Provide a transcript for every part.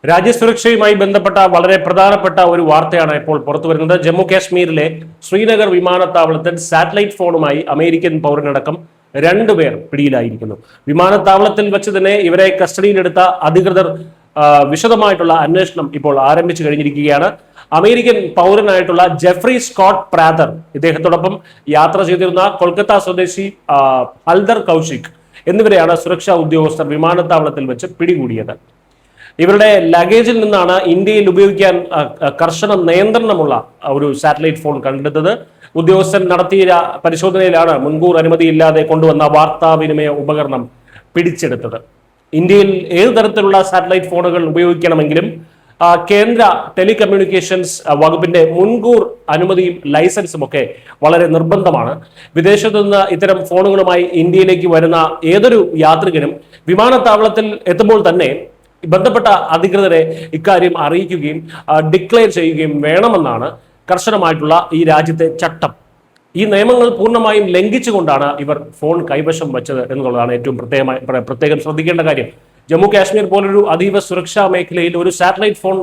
രാജ്യസുരക്ഷയുമായി ബന്ധപ്പെട്ട വളരെ പ്രധാനപ്പെട്ട ഒരു വാർത്തയാണ് ഇപ്പോൾ പുറത്തു വരുന്നത്. ജമ്മു കാശ്മീരിലെ ശ്രീനഗർ വിമാനത്താവളത്തിൽ സാറ്റലൈറ്റ് ഫോണുമായി അമേരിക്കൻ പൗരനടക്കം രണ്ടുപേർ പിടിയിലായിരിക്കുന്നു. വിമാനത്താവളത്തിൽ വെച്ച് തന്നെ ഇവരെ കസ്റ്റഡിയിലെടുത്ത അധികൃതർ വിശദമായിട്ടുള്ള അന്വേഷണം ഇപ്പോൾ ആരംഭിച്ചു കഴിഞ്ഞിരിക്കുകയാണ്. അമേരിക്കൻ പൗരനായിട്ടുള്ള ജെഫ്രി സ്കോട്ട് പ്രാതർ, ഇദ്ദേഹത്തോടൊപ്പം യാത്ര ചെയ്തിരുന്ന കൊൽക്കത്ത സ്വദേശി ഹൽദർ കൗശിക് എന്നിവരെയാണ് സുരക്ഷാ ഉദ്യോഗസ്ഥർ വിമാനത്താവളത്തിൽ വെച്ച് പിടികൂടിയത്. ഇവരുടെ ലഗേജിൽ നിന്നാണ് ഇന്ത്യയിൽ ഉപയോഗിക്കാൻ കർശന നിയന്ത്രണമുള്ള ഒരു സാറ്റലൈറ്റ് ഫോൺ കണ്ടെടുത്തത്. ഉദ്യോഗസ്ഥൻ നടത്തിയ പരിശോധനയിലാണ് മുൻകൂർ അനുമതിയില്ലാതെ കൊണ്ടുവന്ന വാർത്താവിനിമയ ഉപകരണം പിടിച്ചെടുത്തത്. ഇന്ത്യയിൽ ഏതു തരത്തിലുള്ള സാറ്റലൈറ്റ് ഫോണുകൾ ഉപയോഗിക്കണമെങ്കിലും കേന്ദ്ര ടെലികമ്മ്യൂണിക്കേഷൻസ് വകുപ്പിന്റെ മുൻകൂർ അനുമതിയും ലൈസൻസും ഒക്കെ വളരെ നിർബന്ധമാണ്. വിദേശത്തു നിന്ന് ഇത്തരം ഫോണുകളുമായി ഇന്ത്യയിലേക്ക് വരുന്ന ഏതൊരു യാത്രികനും വിമാനത്താവളത്തിൽ എത്തുമ്പോൾ തന്നെ ബന്ധപ്പെട്ട അധികൃതരെ ഇക്കാര്യം അറിയിക്കുകയും ഡിക്ലെയർ ചെയ്യുകയും വേണമെന്നാണ് കർശനമായിട്ടുള്ള ഈ രാജ്യത്തെ ചട്ടം. ഈ നിയമങ്ങൾ പൂർണ്ണമായും ലംഘിച്ചുകൊണ്ടാണ് ഇവർ ഫോൺ കൈവശം വെച്ചത് എന്നുള്ളതാണ് ഏറ്റവും പ്രത്യേകം ശ്രദ്ധിക്കേണ്ട കാര്യം. ജമ്മു കാശ്മീർ പോലൊരു അതീവ സുരക്ഷാ മേഖലയിൽ ഒരു സാറ്റലൈറ്റ് ഫോൺ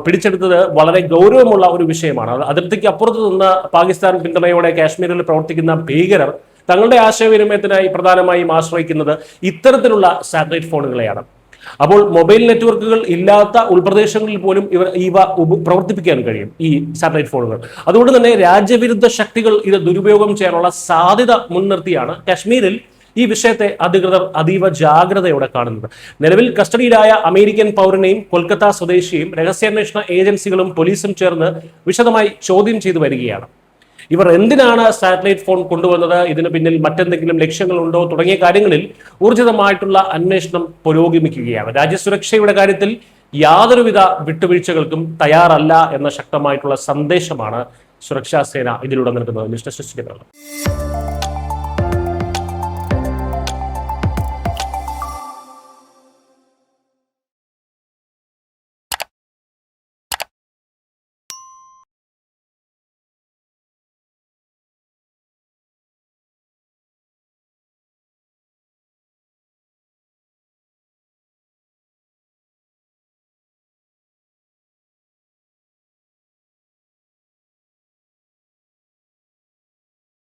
പിടിച്ചെടുത്തത് വളരെ ഗൗരവമുള്ള ഒരു വിഷയമാണ്. അതിർത്തിക്ക് അപ്പുറത്ത് നിന്ന് പാകിസ്ഥാൻ പിന്തുണയോടെ കാശ്മീരിൽ പ്രവർത്തിക്കുന്ന ഭീകരർ തങ്ങളുടെ ആശയവിനിമയത്തിനായി പ്രധാനമായും ആശ്രയിക്കുന്നത് ഇത്തരത്തിലുള്ള സാറ്റലൈറ്റ് ഫോണുകളെയാണ്. അപ്പോൾ മൊബൈൽ നെറ്റ്വർക്കുകൾ ഇല്ലാത്ത ഉൾപ്രദേശങ്ങളിൽ പോലും ഇവ പ്രവർത്തിപ്പിക്കാൻ കഴിയും ഈ സാറ്റലൈറ്റ് ഫോണുകൾ. അതുകൊണ്ട് തന്നെ രാജ്യവിരുദ്ധ ശക്തികൾ ഇത് ദുരുപയോഗം ചെയ്യാനുള്ള സാധ്യത മുൻനിർത്തിയാണ് കാശ്മീരിൽ ഈ വിഷയത്തെ അധികൃതർ അതീവ ജാഗ്രതയോടെ കാണുന്നത്. നിലവിൽ കസ്റ്റഡിയിലായ അമേരിക്കൻ പൗരനെയും കൊൽക്കത്ത സ്വദേശിയെയും രഹസ്യാന്വേഷണ ഏജൻസികളും പോലീസും ചേർന്ന് വിശദമായി ചോദ്യം ചെയ്തു വരികയാണ്. ഇവർ എന്തിനാണ് സാറ്റലൈറ്റ് ഫോൺ കൊണ്ടുവന്നത്, ഇതിന് പിന്നിൽ മറ്റെന്തെങ്കിലും ലക്ഷ്യങ്ങളുണ്ടോ തുടങ്ങിയ കാര്യങ്ങളിൽ ഊർജിതമായിട്ടുള്ള അന്വേഷണം പുരോഗമിക്കുകയാണ്. രാജ്യസുരക്ഷയുടെ കാര്യത്തിൽ യാതൊരുവിധ വിട്ടുവീഴ്ചകൾക്കും തയ്യാറല്ല എന്ന ശക്തമായിട്ടുള്ള സന്ദേശമാണ് സുരക്ഷാ സേന ഇതിലൂടെ നൽകുന്നത്. News desk.